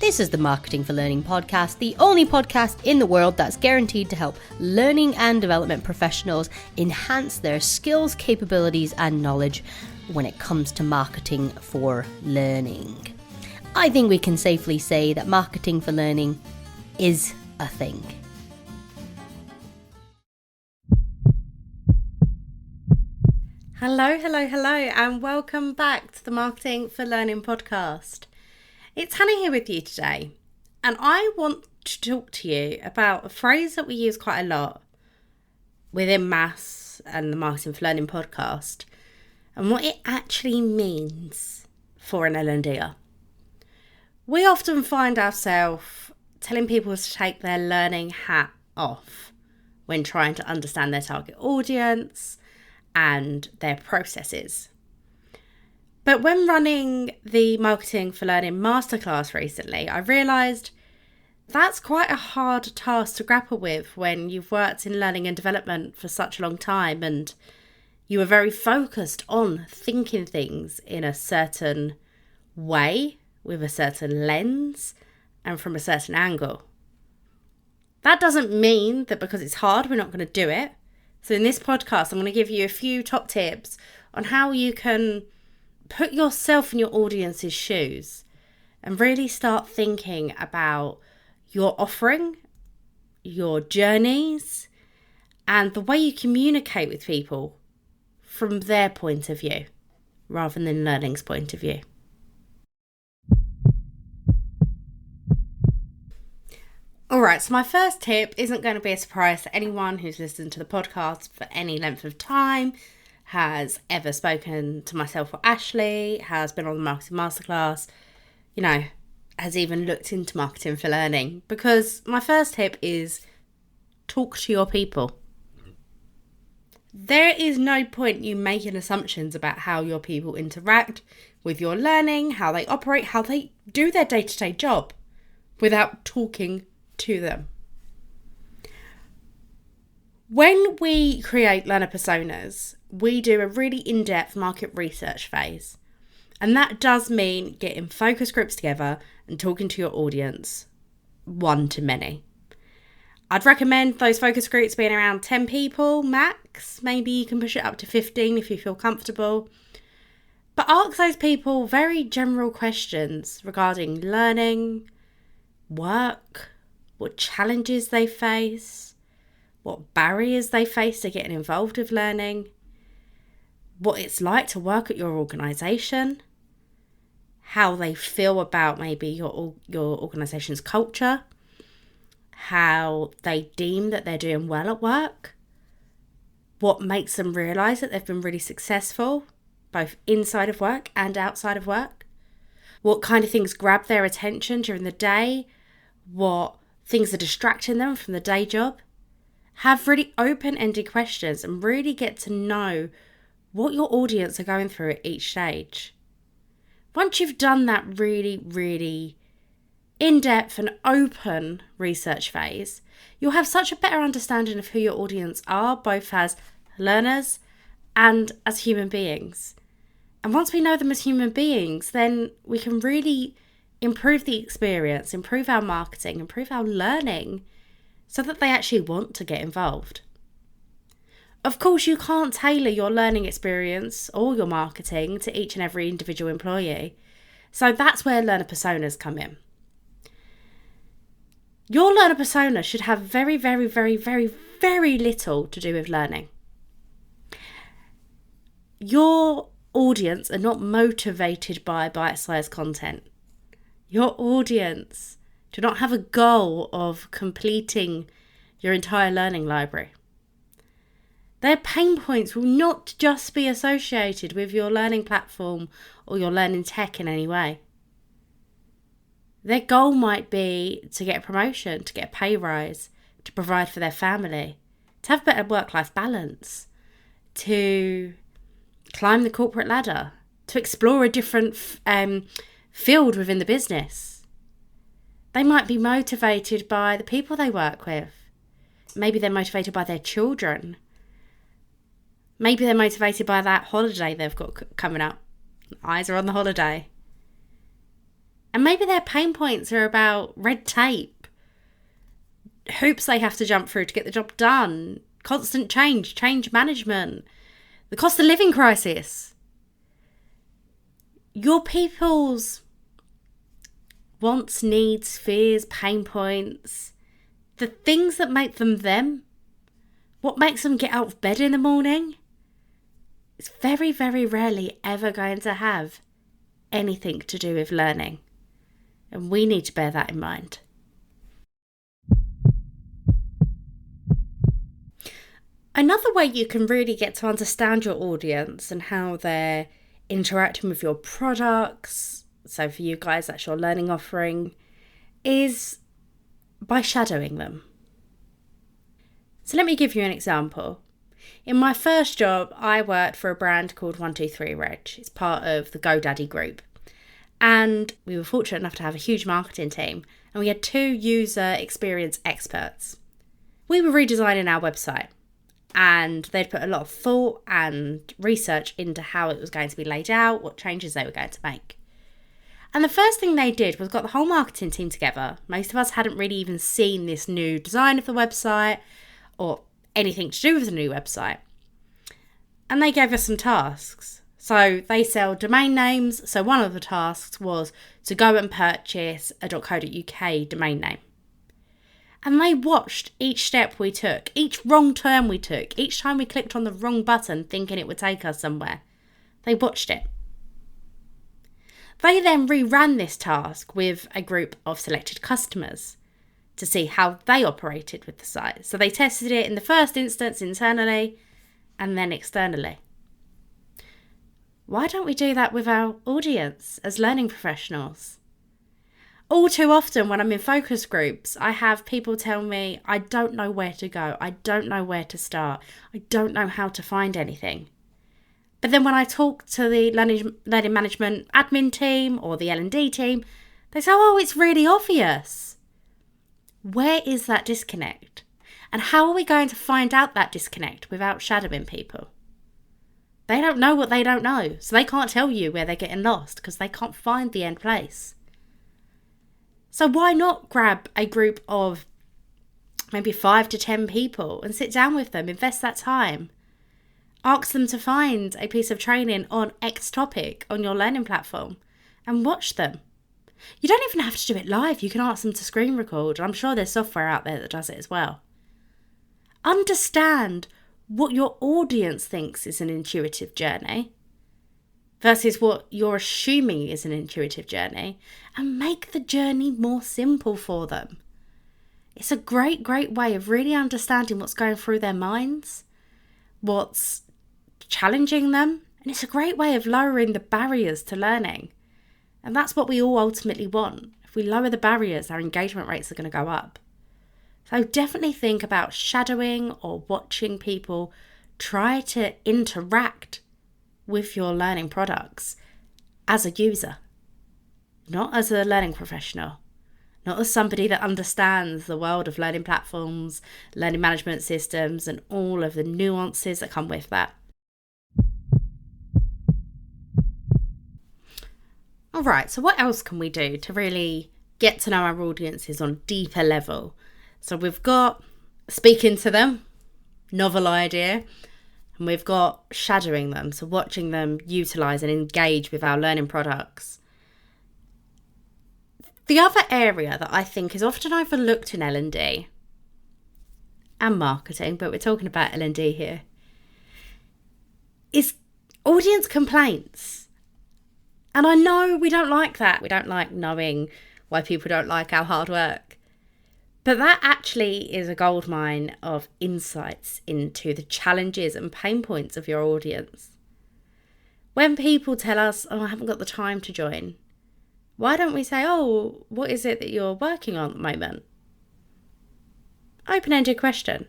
This is the Marketing for Learning podcast, the only podcast in the world that's guaranteed to help learning and development professionals enhance their skills, capabilities, and knowledge when it comes to marketing for learning. I think we can safely say that marketing for learning is a thing. Hello, and welcome back to the Marketing for Learning podcast. It's Hannah here with you today, and I want to talk to you about a phrase that we use quite a lot within MASS and the Marketing for Learning podcast, and what it actually means for an L&Dr. We often find ourselves telling people to take their learning hat off when trying to understand their target audience and their processes. But when running the Marketing for Learning masterclass recently, I realised that's quite a hard task to grapple with when you've worked in learning and development for such a long time and you are very focused on thinking things in a certain way, with a certain lens, and from a certain angle. That doesn't mean that because it's hard, we're not going to do it. So in this podcast, I'm going to give you a few top tips on how you can put yourself in your audience's shoes and really start thinking about your offering, your journeys, and the way you communicate with people from their point of view rather than learning's point of view. Alright, so my first tip isn't going to be a surprise to anyone who's listened to the podcast for any length of time, has ever spoken to myself or Ashley, has been on the Marketing Masterclass, has even looked into Marketing for Learning. Because my first tip is talk to your people. There is no point you making assumptions about how your people interact with your learning, how they operate, how they do their day-to-day job without talking to them. When we create learner personas, we do a really in-depth market research phase. And that does mean getting focus groups together and talking to your audience one-to-many. I'd recommend those focus groups being around 10 people max. Maybe you can push it up to 15 if you feel comfortable. But ask those people very general questions regarding learning, work, what challenges they face, what barriers they face to getting involved with learning, what it's like to work at your organisation, how they feel about maybe your organisation's culture, how they deem that they're doing well at work, what makes them realise that they've been really successful, both inside of work and outside of work, what kind of things grab their attention during the day, what things are distracting them from the day job. Have really open-ended questions and really get to know what your audience are going through at each stage. Once you've done that really, really in-depth and open research phase, you'll have such a better understanding of who your audience are, both as learners and as human beings. And once we know them as human beings, then we can really improve the experience, improve our marketing, improve our learning, so that they actually want to get involved. Of course, you can't tailor your learning experience or your marketing to each and every individual employee. So that's where learner personas come in. Your learner persona should have very, very, very, very, very little to do with learning. Your audience are not motivated by bite-sized content. Your audience do not have a goal of completing your entire learning library. Their pain points will not just be associated with your learning platform or your learning tech in any way. Their goal might be to get a promotion, to get a pay rise, to provide for their family, to have better work-life balance, to climb the corporate ladder, to explore a different field within the business. They might be motivated by the people they work with. Maybe they're motivated by their children. Maybe they're motivated by that holiday they've got coming up. Eyes are on the holiday. And maybe their pain points are about red tape, hoops they have to jump through to get the job done, constant change management, the cost of living crisis. Your people's wants, needs, fears, pain points, the things that make them them, what makes them get out of bed in the morning, it's very, very rarely ever going to have anything to do with learning. And we need to bear that in mind. Another way you can really get to understand your audience and how they're interacting with your products, so for you guys that's your learning offering, is by shadowing them. So let me give you an example. In my first job, I worked for a brand called 123 Reg. It's part of the GoDaddy group. And we were fortunate enough to have a huge marketing team. And we had 2 user experience experts. We were redesigning our website. And they'd put a lot of thought and research into how it was going to be laid out, what changes they were going to make. And the first thing they did was got the whole marketing team together. Most of us hadn't really even seen this new design of the website or anything to do with the new website. And they gave us some tasks. So they sell domain names. So one of the tasks was to go and purchase a .co.uk domain name. And they watched each step we took, each wrong turn we took, each time we clicked on the wrong button thinking it would take us somewhere. They watched it. They then reran this task with a group of selected customers to see how they operated with the site. So they tested it in the first instance internally and then externally. Why don't we do that with our audience as learning professionals? All too often when I'm in focus groups, I have people tell me, I don't know where to go. I don't know where to start. I don't know how to find anything. But then when I talk to the learning management admin team or the L&D team, they say, oh, it's really obvious. Where is that disconnect? And how are we going to find out that disconnect without shadowing people? They don't know what they don't know, so they can't tell you where they're getting lost because they can't find the end place. So why not grab a group of maybe 5 to 10 people and sit down with them, invest that time, ask them to find a piece of training on X topic on your learning platform and watch them. You don't even have to do it live. You can ask them to screen record. I'm sure there's software out there that does it as well. Understand what your audience thinks is an intuitive journey versus what you're assuming is an intuitive journey, and make the journey more simple for them. It's a great, great way of really understanding what's going through their minds, what's challenging them, and it's a great way of lowering the barriers to learning. And that's what we all ultimately want. If we lower the barriers, our engagement rates are going to go up. So definitely think about shadowing or watching people try to interact with your learning products as a user, not as a learning professional, not as somebody that understands the world of learning platforms, learning management systems, and all of the nuances that come with that. All right, so what else can we do to really get to know our audiences on a deeper level? So we've got speaking to them, novel idea, and we've got shadowing them, so watching them utilise and engage with our learning products. The other area that I think is often overlooked in L&D and marketing, but we're talking about L&D here, is audience complaints. And I know we don't like that. We don't like knowing why people don't like our hard work. But that actually is a goldmine of insights into the challenges and pain points of your audience. When people tell us, oh, I haven't got the time to join, why don't we say, oh, what is it that you're working on at the moment? Open-ended question.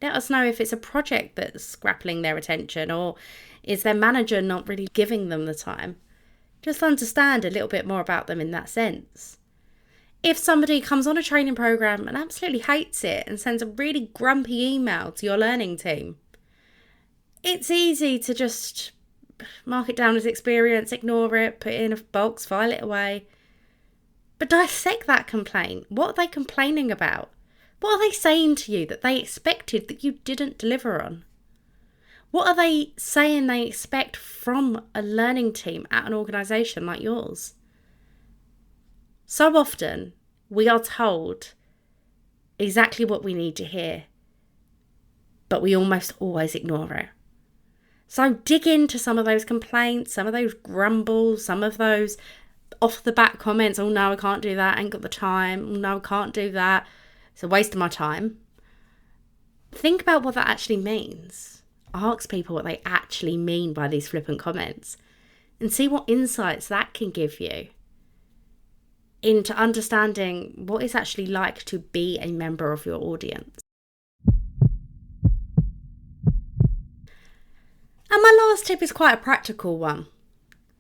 Let us know if it's a project that's grappling their attention, or is their manager not really giving them the time? Just understand a little bit more about them in that sense. If somebody comes on a training program and absolutely hates it and sends a really grumpy email to your learning team, it's easy to just mark it down as experience, ignore it, put it in a box, file it away. But dissect that complaint. What are they complaining about? What are they saying to you that they expected that you didn't deliver on? What are they saying they expect from a learning team at an organisation like yours? So often, we are told exactly what we need to hear, but we almost always ignore it. So dig into some of those complaints, some of those grumbles, some of those off the bat comments. Oh no, I can't do that. I ain't got the time. Oh no, I can't do that. It's a waste of my time. Think about what that actually means. Ask people what they actually mean by these flippant comments and see what insights that can give you into understanding what it's actually like to be a member of your audience. And my last tip is quite a practical one.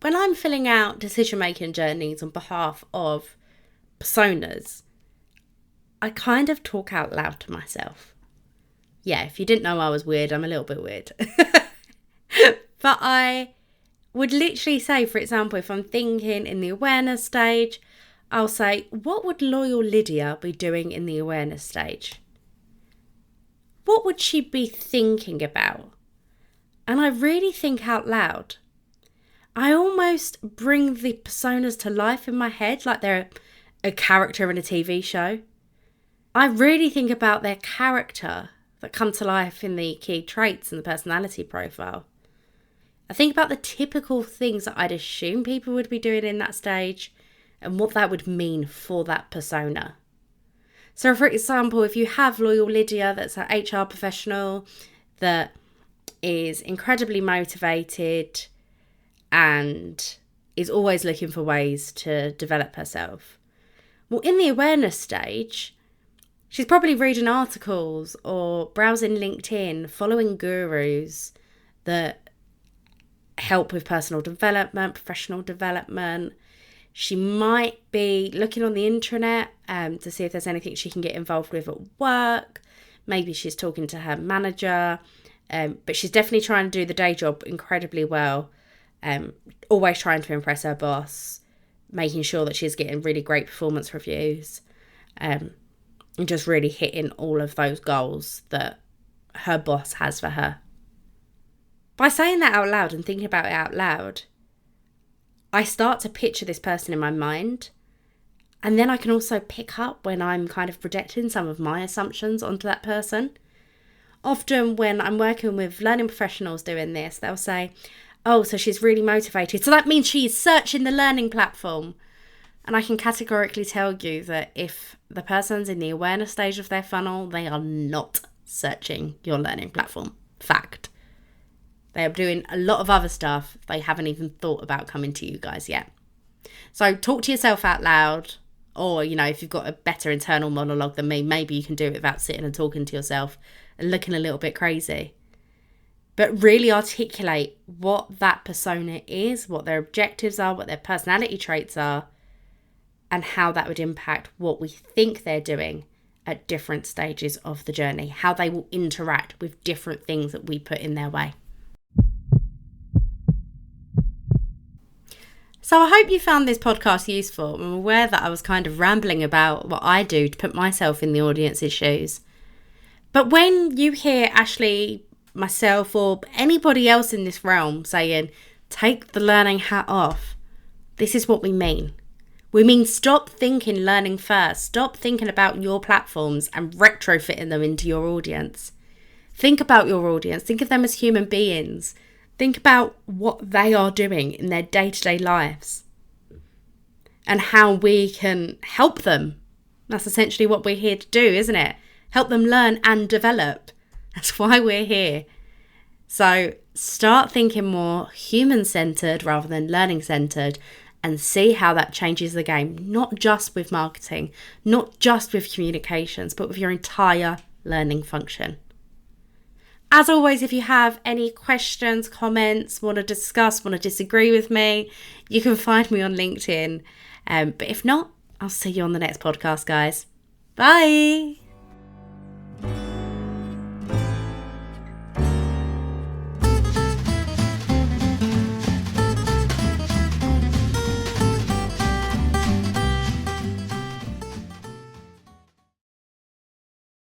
When I'm filling out decision-making journeys on behalf of personas, I kind of talk out loud to myself. Yeah, if you didn't know I was weird, I'm a little bit weird. But I would literally say, for example, if I'm thinking in the awareness stage, I'll say, what would loyal Lydia be doing in the awareness stage? What would she be thinking about? And I really think out loud. I almost bring the personas to life in my head like they're a character in a TV show. I really think about their character that come to life in the key traits and the personality profile. I think about the typical things that I'd assume people would be doing in that stage and what that would mean for that persona. So, for example, if you have loyal Lydia that's an HR professional that is incredibly motivated and is always looking for ways to develop herself. Well, in the awareness stage, she's probably reading articles or browsing LinkedIn, following gurus that help with personal development, professional development. She might be looking on the intranet to see if there's anything she can get involved with at work. Maybe she's talking to her manager, but she's definitely trying to do the day job incredibly well. Always trying to impress her boss, making sure that she's getting really great performance reviews, and just really hitting all of those goals that her boss has for her. By saying that out loud and thinking about it out loud, I start to picture this person in my mind, and then I can also pick up when I'm kind of projecting some of my assumptions onto that person. Often when I'm working with learning professionals doing this, they'll say, oh, so she's really motivated, so that means she's searching the learning platform. And I can categorically tell you that if the person's in the awareness stage of their funnel, they are not searching your learning platform. Fact. They are doing a lot of other stuff. They haven't even thought about coming to you guys yet. So talk to yourself out loud. Or, if you've got a better internal monologue than me, maybe you can do it without sitting and talking to yourself and looking a little bit crazy. But really articulate what that persona is, what their objectives are, what their personality traits are, and how that would impact what we think they're doing at different stages of the journey, how they will interact with different things that we put in their way. So I hope you found this podcast useful. I'm aware that I was kind of rambling about what I do to put myself in the audience's shoes. But when you hear Ashley, myself, or anybody else in this realm saying, take the learning hat off, this is what we mean. We mean stop thinking learning first. Stop thinking about your platforms and retrofitting them into your audience. Think about your audience. Think of them as human beings. Think about what they are doing in their day-to-day lives and how we can help them. That's essentially what we're here to do, isn't it? Help them learn and develop. That's why we're here. So start thinking more human-centered rather than learning-centered and see how that changes the game, not just with marketing, not just with communications, but with your entire learning function. As always, if you have any questions, comments, want to discuss, want to disagree with me, you can find me on LinkedIn. But if not, I'll see you on the next podcast, guys. Bye.